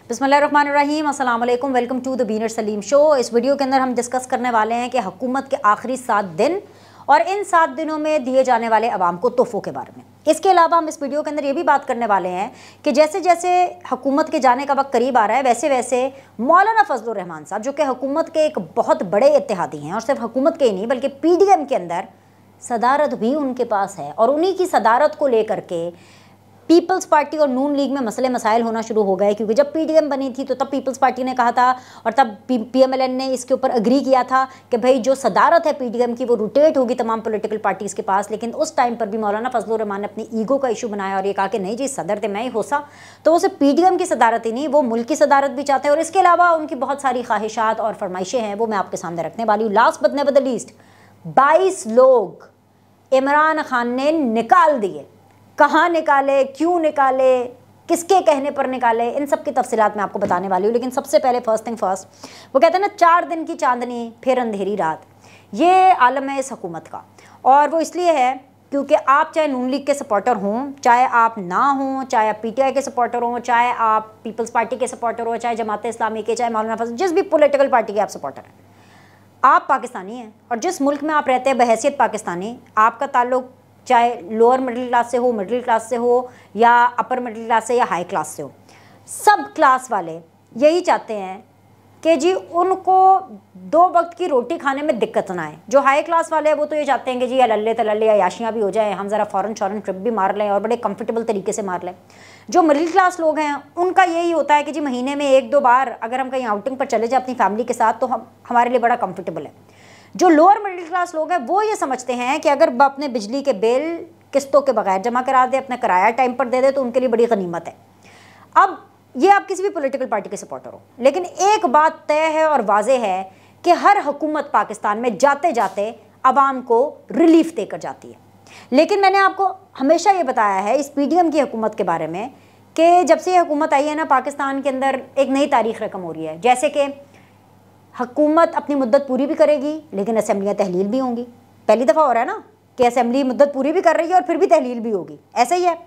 बिस्मिल्लाहिर्रहमानिर्रहीम, अस्सलाम वालेकुम, वेलकम टू द बीनर सलीम शो। इस वीडियो के अंदर हम डिस्कस करने वाले हैं कि हुकूमत के आखिरी 7 दिन और इन 7 दिनों में दिए जाने वाले अवाम को तोहफ़ों के बारे में। इसके अलावा हम इस वीडियो के अंदर ये भी बात करने वाले हैं कि जैसे जैसे हुकूमत के जाने का वक्त करीब आ रहा है, वैसे वैसे मौलाना फजलुर रहमान साहब, जो कि हुकूमत के एक बहुत बड़े इत्तेहादी हैं और सिर्फ हुकूमत के ही नहीं बल्कि PDM के अंदर सदारत भी उनके पास है, और उन्हीं की सदारत को लेकर के पीपल्स पार्टी और नून लीग में मसले मसाइल होना शुरू हो गए। क्योंकि जब PDM बनी थी तो तब पीपल्स पार्टी ने कहा था और तब PMLN ने इसके ऊपर अग्री किया था कि भाई जो सदारत है PDM की वो रोटेट होगी तमाम पॉलिटिकल पार्टीज़ के पास। लेकिन उस टाइम पर भी मौलाना फजलुर रहमान ने अपनी ईगो का इशू बनाया और ये कहा कि नहीं जी, सदर थे मैं ही होसा, तो वो सिर्फ PDM की सदारत ही नहीं, वो मुल्क की सदारत भी चाहते हैं। और इसके अलावा उनकी बहुत सारी ख्वाहिशात और फरमाइशें हैं, वो मैं आपके सामने रखने वाली हूँ। Last but never the least, 22 लोग इमरान खान ने निकाल दिए। कहाँ निकाले, क्यों निकाले, किसके कहने पर निकाले, इन सब की तफसीलात मैं आपको बताने वाली हूँ। लेकिन सबसे पहले फर्स्ट थिंग फर्स्ट, वो कहते हैं ना 4 दिन की चांदनी फिर अंधेरी रात, ये आलम है इस हुकूमत का। और वो इसलिए है क्योंकि आप चाहे नून लीग के सपोर्टर हों, चाहे आप ना हों, चाहे आप PTI के सपोर्टर हों, चाहे आप पीपल्स पार्टी के सपोर्टर हो, चाहे जमात इस्लामी के, चाहे मौलाना फजल, जिस भी पोलिटिकल पार्टी के आप सपोर्टर हैं, आप पाकिस्तानी हैं। और जिस मुल्क में आप रहते हैं बहैसियत पाकिस्तानी, आपका ताल्लुक चाहे लोअर मिडिल क्लास से हो, मिडिल क्लास से हो, या अपर मिडिल क्लास से, या हाई क्लास से हो, सब क्लास वाले यही चाहते हैं कि जी उनको 2 वक्त की रोटी खाने में दिक्कत ना आए। जो हाई क्लास वाले हैं वो तो ये चाहते हैं कि जी अल्ले तल्ले याशियाँ भी हो जाए, हम ज़रा फ़ौरन शौरन ट्रिप भी मार लें और बड़े कंफर्टेबल तरीके से मार लें। जो मिडिल क्लास लोग हैं उनका यही होता है कि जी महीने में 1-2 बार अगर हम कहीं आउटिंग पर चले जाए अपनी फैमिली के साथ तो हमारे लिए बड़ा कंफर्टेबल है। जो लोअर मिडिल क्लास लोग हैं वो ये समझते हैं कि अगर अपने बिजली के बिल किस्तों के बगैर जमा करा दे, अपना किराया टाइम पर दे दे, तो उनके लिए बड़ी गनीमत है। अब ये आप किसी भी पॉलिटिकल पार्टी के सपोर्टर हो, लेकिन एक बात तय है और वाज़ेह है कि हर हुकूमत पाकिस्तान में जाते जाते अवाम को रिलीफ देकर जाती है। लेकिन मैंने आपको हमेशा ये बताया है इस PDM की हुकूमत के बारे में कि जब से ये हुकूमत आई है ना, पाकिस्तान के अंदर एक नई तारीख रकम हो रही है। जैसे कि हुकूमत अपनी मुद्दत पूरी भी करेगी लेकिन असम्बलियाँ तहलील भी होंगी। पहली दफ़ा हो रहा है ना कि असम्बली मुद्दत पूरी भी कर रही है और फिर भी तहलील भी होगी, ऐसा ही है।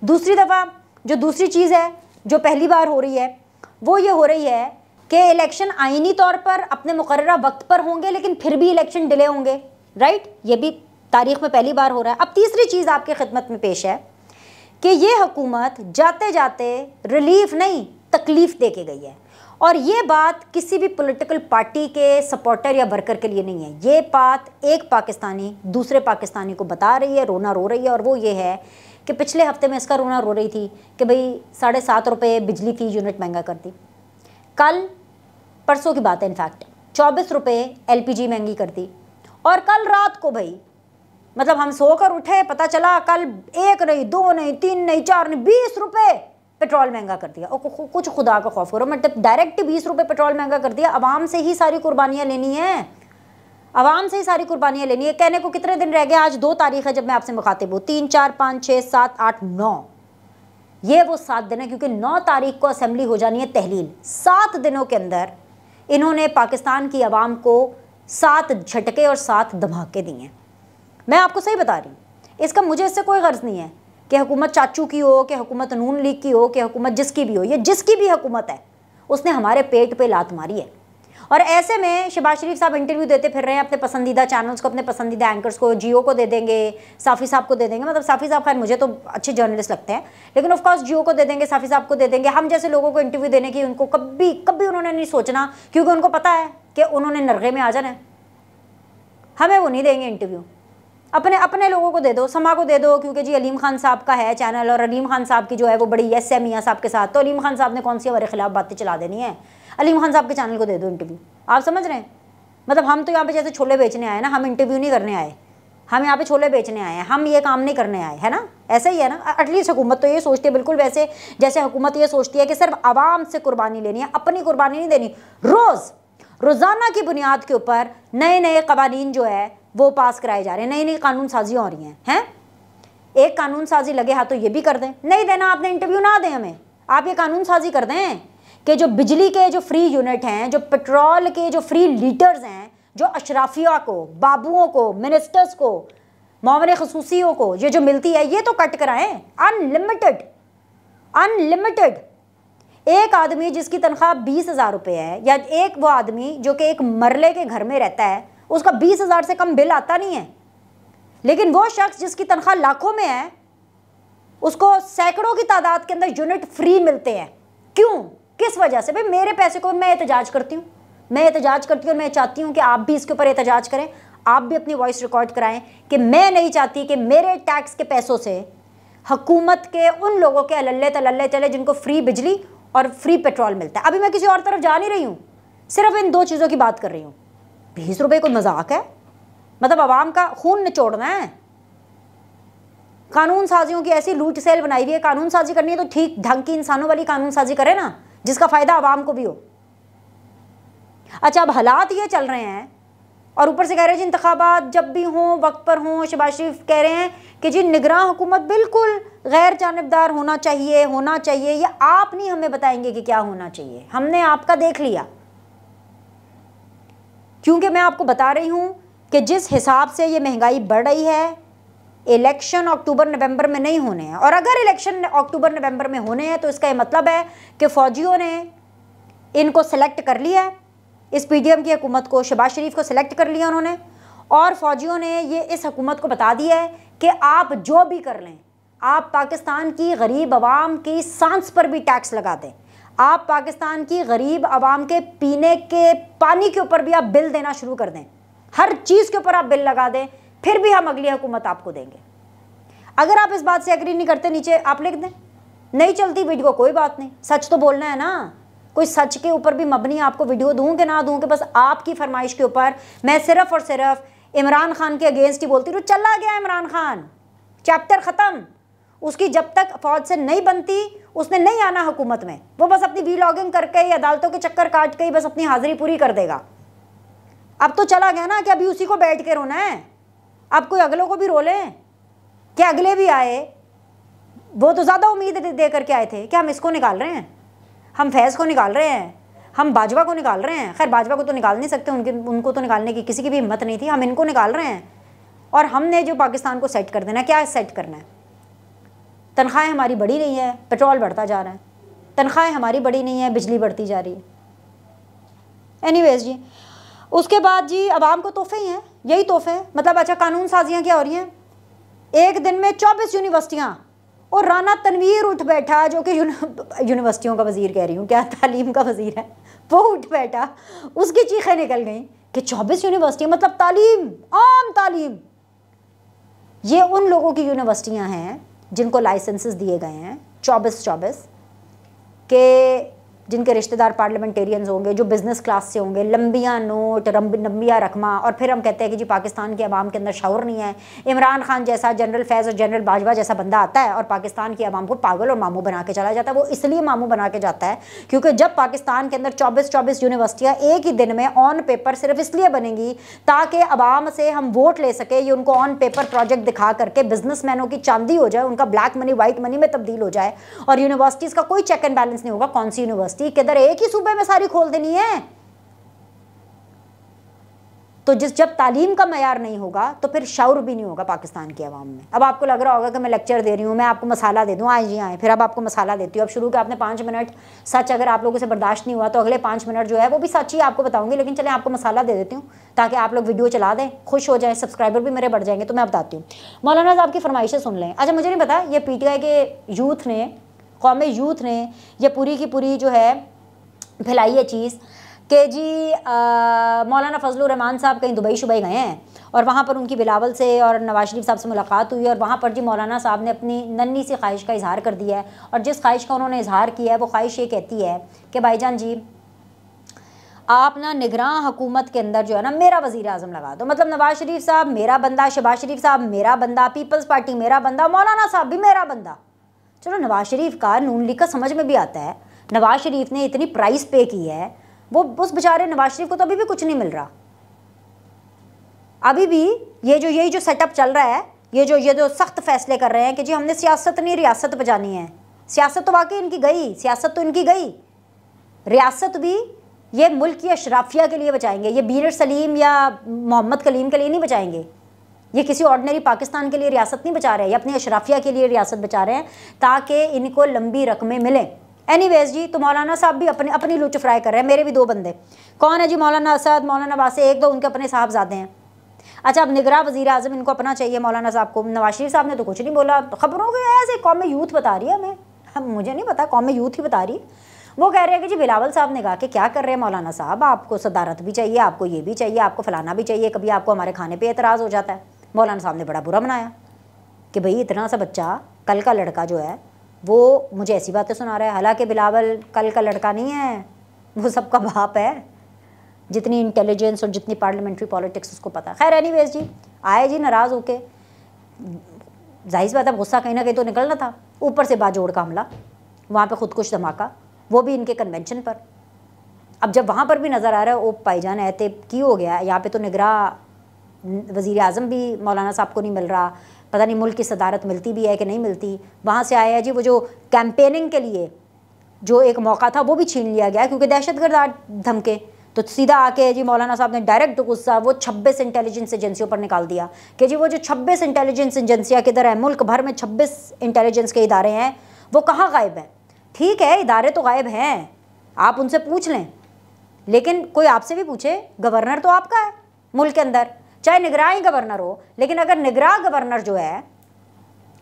दूसरी दफ़ा जो दूसरी चीज़ है जो पहली बार हो रही है वो ये हो रही है कि इलेक्शन आईनी तौर पर अपने मुकर्ररा वक्त पर होंगे लेकिन फिर भी इलेक्शन डिले होंगे, राइट। ये भी तारीख़ में पहली बार हो रहा है। अब तीसरी चीज़ आपके खिदमत में पेश है कि ये हुकूमत जाते जाते रिलीफ नहीं तकलीफ़ दे के गई है। और ये बात किसी भी पॉलिटिकल पार्टी के सपोर्टर या वर्कर के लिए नहीं है, ये बात एक पाकिस्तानी दूसरे पाकिस्तानी को बता रही है, रोना रो रही है। और वो ये है कि पिछले हफ्ते में इसका रोना रो रही थी कि भाई 7.5 रुपये बिजली की यूनिट महंगा कर दी। कल परसों की बात है इनफैक्ट 24 रुपये LPG महंगी कर दी। और कल रात को भाई मतलब हम सोकर उठे, पता चला कल 1 नहीं 2 नहीं 3 नहीं 4 नहीं 20 रुपये पेट्रोल महंगा कर दिया। और कुछ खुदा का खौफ करो, मतलब डायरेक्ट 20 रुपये पेट्रोल महंगा कर दिया। आवाम से ही सारी कुर्बानियाँ लेनी है, आवाम से ही सारी कुर्बानियाँ लेनी है। कहने को कितने दिन रह गए, आज 2 तारीख है जब मैं आपसे मुखातिब हूँ। 3 4 5 6 7 8 9, ये वो 7 दिन है क्योंकि 9 तारीख को असम्बली हो जानी है तहलील। 7 दिनों के अंदर इन्होंने पाकिस्तान की आवाम को 7 झटके और 7 धमाके दिए हैं। मैं आपको सही बता रही हूँ, इसका मुझे इससे कोई गर्ज नहीं है कि हुकूमत चाचू की हो, कि हुकूमत नून लीग की हो, कि हुकूमत जिसकी भी हो। ये जिसकी भी हुकूमत है उसने हमारे पेट पे लात मारी है। और ऐसे में शहबाज शरीफ साहब इंटरव्यू देते फिर रहे हैं अपने पसंदीदा चैनल्स को, अपने पसंदीदा एंकर्स को, जियो को दे देंगे, साफ़ी साहब को दे देंगे। मतलब साफ़ी साहब खैर मुझे तो अच्छे जर्नलिस्ट लगते हैं, लेकिन ऑफकोर्स जियो को दे देंगे, साफ़ी साहब को दे देंगे। हम जैसे लोगों को इंटरव्यू देने की उनको कभी कभी उन्होंने नहीं सोचना, क्योंकि उनको पता है कि उन्होंने नरगे में आ जाना है। हमें वो नहीं देंगे इंटरव्यू, अपने लोगों को दे दो, समा को दे दो, क्योंकि जी अलीम खान साहब का है चैनल और अलीम खान साहब की जो है वो बड़ी यस है मियाँ साहब के साथ, तो अलीम खान साहब ने कौन सी हमारे खिलाफ बातें चला देनी है। अलीम खान साहब के चैनल को दे दो इंटरव्यू। आप समझ रहे हैं, मतलब हम तो यहाँ पे जैसे छोले बेचने आए ना, हम इंटरव्यू नहीं करने आए, हम यहाँ पे छोले बेचने आए हैं, हम ये काम नहीं करने आए, है ना। ऐसा ही है ना, एटलीस्ट हुकूमत तो ये सोचती है बिल्कुल वैसे जैसे हुकूमत ये सोचती है कि सिर्फ आवाम से कुर्बानी लेनी है, अपनी कुर्बानी नहीं देनी। रोज़ाना की बुनियाद के ऊपर नए नए कवानीन जो है वो पास कराए जा रहे हैं, नई नई कानून साजियाँ हो रही हैं। एक कानून साजी लगे हाथ तो ये भी कर दें, नहीं देना आपने इंटरव्यू ना दें हमें, आप ये कानून साजी कर दें कि जो बिजली के जो फ्री यूनिट हैं, जो पेट्रोल के जो फ्री लीटर्स हैं, जो अशराफिया को, बाबुओं को, मिनिस्टर्स को, मामले खसूसियों को ये जो मिलती है ये तो कट कराएं। अनलिमिटेड एक आदमी जिसकी तनख्वाह 20,000 रुपये है, या एक वो आदमी जो कि एक मरले के घर में रहता है, उसका 20,000 से कम बिल आता नहीं है। लेकिन वो शख्स जिसकी तनख्वाह लाखों में है, उसको सैकड़ों की तादाद के अंदर यूनिट फ्री मिलते हैं। क्यों? किस वजह से? भाई मेरे पैसे को मैं एहतजाज करती हूँ, और मैं चाहती हूँ कि आप भी इसके ऊपर एहतजाज करें, आप भी अपनी वॉइस रिकॉर्ड कराएं कि मैं नहीं चाहती कि मेरे टैक्स के पैसों से हुकूमत के उन लोगों के अल्ले तलल्ले चले जिनको फ्री बिजली और फ्री पेट्रोल मिलता है। अभी मैं किसी और तरफ जा नहीं रही हूँ, सिर्फ इन दो चीज़ों की बात कर रही हूँ। 20 रुपये कोई मजाक है? मतलब आवाम का खून निचोड़ना है? कानून साजियों की ऐसी लूट सेल बनाई हुई है। कानून साजी करनी है तो ठीक ढंग की इंसानों वाली कानून साजी करे ना, जिसका फ़ायदा आवाम को भी हो। अच्छा, अब हालात ये चल रहे हैं और ऊपर से कह रहे हैं जी इंतखाबात जब भी हों वक्त पर हों। शहबाज शरीफ कह रहे हैं कि जी निगरान हुकूमत बिल्कुल गैर जानिबदार होना चाहिए। ये आप नहीं हमें बताएंगे कि क्या होना चाहिए, हमने आपका देख लिया। क्योंकि मैं आपको बता रही हूँ कि जिस हिसाब से ये महंगाई बढ़ रही है, इलेक्शन अक्टूबर नवंबर में नहीं होने हैं, और अगर इलेक्शन अक्टूबर नवंबर में होने हैं तो इसका ये मतलब है कि फ़ौजियों ने इनको सेलेक्ट कर लिया है, इस पीडीएम की हुकूमत को, शहबाज शरीफ को सिलेक्ट कर लिया उन्होंने, और फ़ौजियों ने ये इस हुकूमत को बता दिया है कि आप जो भी कर लें, आप पाकिस्तान की गरीब आवाम की सांस पर भी टैक्स लगा दें, आप पाकिस्तान की गरीब आवाम के पीने के पानी के ऊपर भी आप बिल देना शुरू कर दें, हर चीज़ के ऊपर आप बिल लगा दें, फिर भी हम अगली हुकूमत आपको देंगे। अगर आप इस बात से एग्री नहीं करते, नीचे आप लिख दें। नहीं चलती वीडियो, कोई बात नहीं, सच तो बोलना है ना। कोई सच के ऊपर भी मबनी आपको वीडियो दूं कि ना दूं, कि बस आपकी फरमाइश के ऊपर मैं सिर्फ और सिर्फ इमरान खान के अगेंस्ट ही बोलती रहूं। चला गया इमरान खान, चैप्टर ख़त्म। उसकी जब तक फ़ौज से नहीं बनती उसने नहीं आना हुकूमत में। वो बस अपनी वीलॉगिंग करके या अदालतों के चक्कर काट के ही बस अपनी हाजिरी पूरी कर देगा। अब तो चला गया ना, कि अभी उसी को बैठ के रोना है। अब कोई अगलों को भी रो लें कि अगले भी आए। वो तो ज़्यादा उम्मीद दे करके आए थे कि हम इसको निकाल रहे हैं, हम फैज़ को निकाल रहे हैं, हम बाजवा को निकाल रहे हैं। खैर बाजवा को तो निकाल नहीं सकते, उनको तो निकालने की किसी की भी हिम्मत नहीं थी। हम इनको निकाल रहे हैं और हमने जो पाकिस्तान को सेट कर देना, क्या सेट करना है? तनख्वाहें हमारी बढ़ी नहीं है, पेट्रोल बढ़ता जा रहा है। तनख्वाहें हमारी बढ़ी नहीं है, बिजली बढ़ती जा रही है। एनीवेज जी, उसके बाद जी अवाम को तोहफे ही हैं, यही तोहफे हैं। मतलब अच्छा, कानून साजियाँ क्या हो रही हैं? एक दिन में 24 यूनिवर्सिटियाँ, और राना तनवीर उठ बैठा, जो कि यूनिवर्सिटियों का वज़ीर कह रही हूँ, क्या तालीम का वज़ीर है, वो उठ बैठा, उसकी चीखें निकल गई कि 24 यूनिवर्सिटियाँ मतलब तालीम, आम तालीम। ये उन लोगों की यूनिवर्सिटियाँ हैं जिनको लाइसेंसेस दिए गए हैं 24 के, जिनके रिश्तेदार पार्लियामेंटेरियंस होंगे, जो बिज़नेस क्लास से होंगे, लंबिया नोट, लंबिया रकमा। और फिर हम कहते हैं कि जी पाकिस्तान के अवाम के अंदर शऊर नहीं है। इमरान खान जैसा, जनरल फैज़ और जनरल बाजवा जैसा बंदा आता है और पाकिस्तान की अवाम को पागल और मामू बना के चला जाता है। वो इसलिए मामू बना के जाता है क्योंकि जब पाकिस्तान के अंदर 24 यूनिवर्सिटियाँ एक ही दिन में ऑन पेपर सिर्फ इसलिए बनेंगी ताकि अवाम से हम वोट ले सके, ये उनको ऑन पेपर प्रोजेक्ट दिखा करके बिजनेसमैनों की चांदी हो जाए, उनका ब्लैक मनी वाइट मनी में तब्दील हो जाए, और यूनिवर्सिटीज़ का कोई चेक एंड बैलेंस नहीं होगा। कौन सी यूनिवर्सिटी किधर, एक ही सूबे में सारी खोल देनी है। तो जब तालीम का मयार नहीं होगा तो फिर शऊर भी नहीं होगा पाकिस्तान की आवाम में। अब आपको लग रहा होगा कि मैं लेक्चर दे रही हूँ, मैं आपको मसाला दे दूँ, आए जी आए। फिर अब आपको मसाला देती हूँ। अब शुरू के आपने 5 मिनट सच अगर आप लोगों से बर्दाश्त नहीं हुआ तो अगले 5 मिनट जो है वो भी सच ही आपको बताऊंगी, लेकिन चलें आपको मसाला दे देती हूँ ताकि आप लोग वीडियो चला दें, खुश हो जाए, सब्सक्राइबर भी मेरे बढ़ जाएंगे। तो मैं बताती हूँ, मौलाना साहब की फरमाइशें सुन लें। अच्छा, मुझे नहीं पता ये PTI के यूथ ने, कौमी यूथ ने ये पूरी की पूरी जो है फैलाई है चीज़ कि जी मौलाना फजलुर रहमान साहब कहीं दुबई शुबई गए हैं और वहाँ पर उनकी बिलावल से और नवाज शरीफ साहब से मुलाकात हुई, और वहाँ पर जी मौलाना साहब ने अपनी नन्ही सी ख्वाहिश का इजहार कर दिया है। और जिस ख्वाहिश का उन्होंने इजहार किया है वो ख्वाहिश ये कहती है कि भाईजान जी आप ना निगरान हुकूमत के अंदर जो है ना मेरा वज़ीर आज़म लगा दो। मतलब नवाज शरीफ साहब मेरा बंदा, शहबाज शरीफ साहब मेरा बंदा, पीपल्स पार्टी मेरा बंदा, मौलाना साहब भी मेरा बंदा। चलो नवाज शरीफ का, नून लीग का समझ में भी आता है, नवाज शरीफ ने इतनी प्राइस पे की है, वो उस बेचारे नवाज शरीफ को तो अभी भी कुछ नहीं मिल रहा। अभी भी यही जो सेटअप चल रहा है, ये जो सख्त फैसले कर रहे हैं कि जी हमने सियासत नहीं रियासत बचानी है। सियासत तो वाकई इनकी गई, सियासत तो इनकी गई, रियासत भी ये मुल्क की अशराफिया के लिए बचाएंगे। ये बीनर सलीम या मोहम्मद कलीम के लिए नहीं बचाएंगे, ये किसी ऑर्डिनरी पाकिस्तान के लिए रियासत नहीं बचा रहे हैं, ये अपनी अशराफिया के लिए रियासत बचा रहे हैं ताकि इनको लंबी रकमें मिलें। एनीवेज जी, तो मौलाना साहब भी अपनी अपनी लुच फ्राई कर रहे हैं। मेरे भी 2 बंदे, कौन है जी? मौलाना असद, मौलाना वासे, एक दो उनके अपने साहबजादे हैं। अच्छा, अब निगरान वज़ीर आज़म इनको अपना चाहिए मौलाना साहब को। नवाज शरीफ साहब ने तो कुछ नहीं बोला, तो खबरों के ऐसे कौम यूथ बता रही है हमें, मुझे नहीं पता, कौम यूथ ही बता रही है। वो कह रहे हैं कि जी बिलावल साहब ने कहा कि क्या कर रहे हैं मौलाना साहब, आपको सदारत भी चाहिए, आपको ये भी चाहिए, आपको फलाना भी चाहिए, कभी आपको हमारे खाने पे एतराज़ हो जाता है। मौलाना साहब ने बड़ा बुरा बनाया कि भाई इतना सा बच्चा, कल का लड़का जो है वो मुझे ऐसी बातें सुना रहा है। हालांकि बिलावल कल का लड़का नहीं है, वो सबका बाप है, जितनी इंटेलिजेंस और जितनी पार्लियामेंट्री पॉलिटिक्स उसको पता है। खैर एनीवेज जी, आए जी नाराज़ होके, जाहिर सी बात है गुस्सा कहीं ना कहीं तो निकलना था। ऊपर से बाजोड़ का हमला, वहाँ पे खुदकुश धमाका, वो भी इनके कन्वेंशन पर। अब जब वहाँ पर भी नज़र आ रहा है ओ भाईजान ऐते की हो गया, यहाँ पे तो निगरा वज़ीर आज़म भी मौलाना साहब को नहीं मिल रहा, पता नहीं मुल्क की सदारत मिलती भी है कि नहीं मिलती। वहाँ से आया जी वो जो कैंपेनिंग के लिए जो एक मौका था वो भी छीन लिया गया, क्योंकि दहशतगर्द धमके, तो सीधा आके जी मौलाना साहब ने डायरेक्ट गुस्सा वो 26 इंटेलिजेंस एजेंसियों पर निकाल दिया कि जी वो जो 26 इंटेलिजेंस एजेंसियाँ किधर है, मुल्क भर में 26 इंटेलिजेंस के इदारे हैं, वो कहाँ गायब हैं। ठीक है, इदारे तो गायब हैं, आप उनसे पूछ लें, लेकिन कोई आपसे भी पूछे, गवर्नर तो आपका है मुल्क के अंदर, चाहे निगरान ही गवर्नर हो, लेकिन अगर निगरान गवर्नर जो है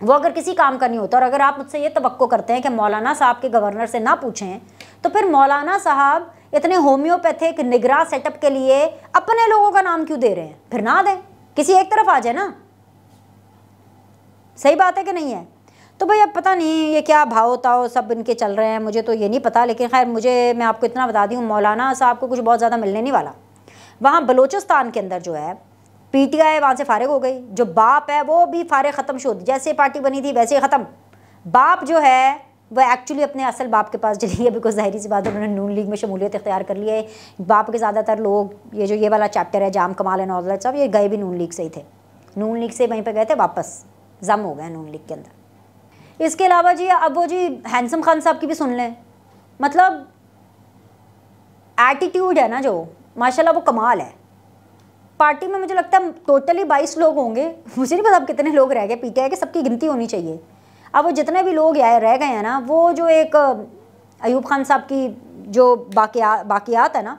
वो अगर किसी काम का नहीं होता, और अगर आप मुझसे ये तवक्को करते हैं कि मौलाना साहब के गवर्नर से ना पूछें, तो फिर मौलाना साहब इतने होम्योपैथिक निगरान सेटअप के लिए अपने लोगों का नाम क्यों दे रहे हैं? फिर ना दें, किसी एक तरफ आ जाए ना। सही बात है कि नहीं है? तो भाई अब पता नहीं ये क्या भाव ताव सब इनके चल रहे हैं, मुझे तो ये नहीं पता, लेकिन खैर मैं आपको इतना बता दी हूँ, मौलाना साहब को कुछ बहुत ज़्यादा मिलने नहीं वाला। वहाँ बलोचिस्तान के अंदर जो है पीटीआई वहाँ से फारिग हो गई, जो बाप है वो भी फारिग ख़त्म शुद, जैसे पार्टी बनी थी वैसे ख़त्म। बाप जो है वह एक्चुअली अपने असल बाप के पास चली है, बिकॉज ज़ाहिर सी बात है उन्होंने नून लीग में शमूलियत इख्तियार कर लिया है। बाप के ज़्यादातर लोग, ये वाला चैप्टर है जाम कमाल एंड ऑल दैट सब, ये गए भी नून लीग से ही थे, नून लीग से वहीं पर गए थे, वापस जम हो गए नून लीग के अंदर। इसके अलावा जी अब वो जी हैंडसम खान साहब की भी सुन लें, मतलब एटीट्यूड है ना जो, माशाल्लाह वो कमाल है। पार्टी में मुझे लगता है टोटली 22 लोग होंगे, मुझे नहीं पता अब कितने लोग रह गए, पीटीआई के सबकी गिनती होनी चाहिए। अब वो जितने भी लोग रह गए हैं ना, वो जो एक अयूब खान साहब की जो बाकियात है ना,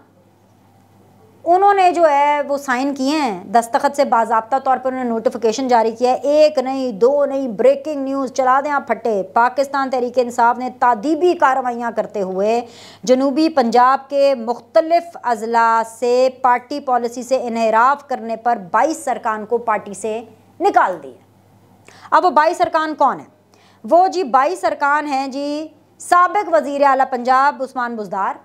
उन्होंने जो है वो साइन किए हैं, दस्तखत से बाज़ाब्ता तौर पर उन्होंने नोटिफिकेशन जारी किया है। 1 नहीं 2 नहीं, ब्रेकिंग न्यूज़ चला दें आप फटे, पाकिस्तान तहरीक इंसाफ ने तादीबी कार्रवाइयाँ करते हुए जनूबी पंजाब के मुख्तलिफ अजला से पार्टी पॉलिसी से इनहराफ करने पर 22 अरकान को पार्टी से निकाल दिए। अब वो 22 अरकान कौन है? वो जी 22 अरकान हैं जी साबिक वज़ीर आला पंजाब उस्मान बुज़दार,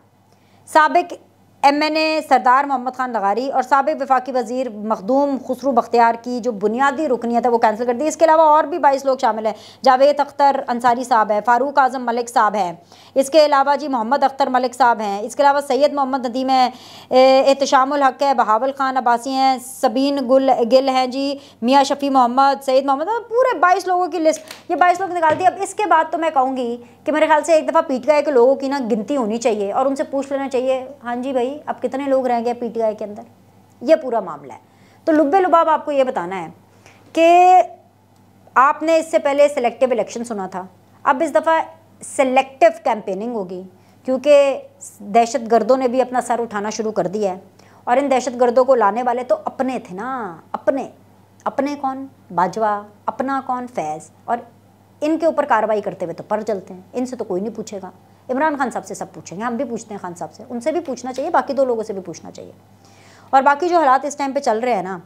साबिक MNA सरदार मोहम्मद खान लगारी और साबिक वफाकी वज़ीर मखदूम खुसरू बख्तियार की जो बुनियादी रुकनियत है वो कैंसिल कर दी। इसके अलावा और भी 22 लोग शामिल हैं, जावेद अख्तर अंसारी साहब है, फ़ारूक आज़म मलिक साहब हैं, इसके अलावा जी मोहम्मद अख्तर मलिक साहब हैं, इसके अलावा सैयद मोहम्मद नदीम है, एहतशामुल हक है, बहावल खान अब्बासी हैं, सबीन गिल हैं जी, मियाँ शफ़ी मोहम्मद, सैयद मोहम्मद, पूरे 22 लोगों की लिस्ट, ये 22 लोग निकाल दी। अब इसके बाद तो मैं कहूँगी कि मेरे ख्याल से एक दफ़ा पीटीआई के लोगों की ना गिनती होनी चाहिए और उनसे पूछ लेना चाहिए, हाँ जी भाई अब कितने लोग रह गए पीटीआई के अंदर, ये पूरा मामला है। तो लुब्बे लुबाब आपको ये बताना है कि आपने इससे पहले सिलेक्टिव इलेक्शन सुना था, अब इस दफ़ा सेलेक्टिव कैंपेनिंग होगी, क्योंकि दहशत गर्दों ने भी अपना सर उठाना शुरू कर दिया है। और इन दहशत गर्दों को लाने वाले तो अपने थे ना, अपने कौन? बाजवा, अपना कौन? फैज़। और इनके ऊपर कार्रवाई करते हुए तो पर चलते हैं, इनसे तो कोई नहीं पूछेगा। इमरान खान साहब से सब पूछेंगे, हम भी पूछते हैं खान साहब से, उनसे भी पूछना चाहिए, बाकी 2 लोगों से भी पूछना चाहिए। और बाकी जो हालात इस टाइम पे चल रहे हैं ना,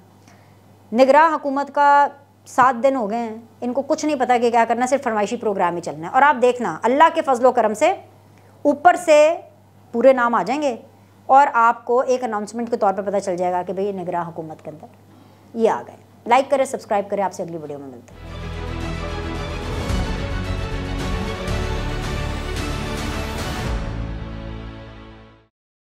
निगरान हुकूमत का 7 दिन हो गए हैं, इनको कुछ नहीं पता कि क्या करना, सिर्फ फरमाइशी प्रोग्राम ही चलना है। और आप देखना अल्लाह के फजलो करम से ऊपर से पूरे नाम आ जाएंगे और आपको एक अनाउंसमेंट के तौर पर पता चल जाएगा कि भाई निगरान हुकूमत के अंदर ये आ गए। लाइक करें, सब्सक्राइब करें, आपसे अगली वीडियो में मिलते हैं।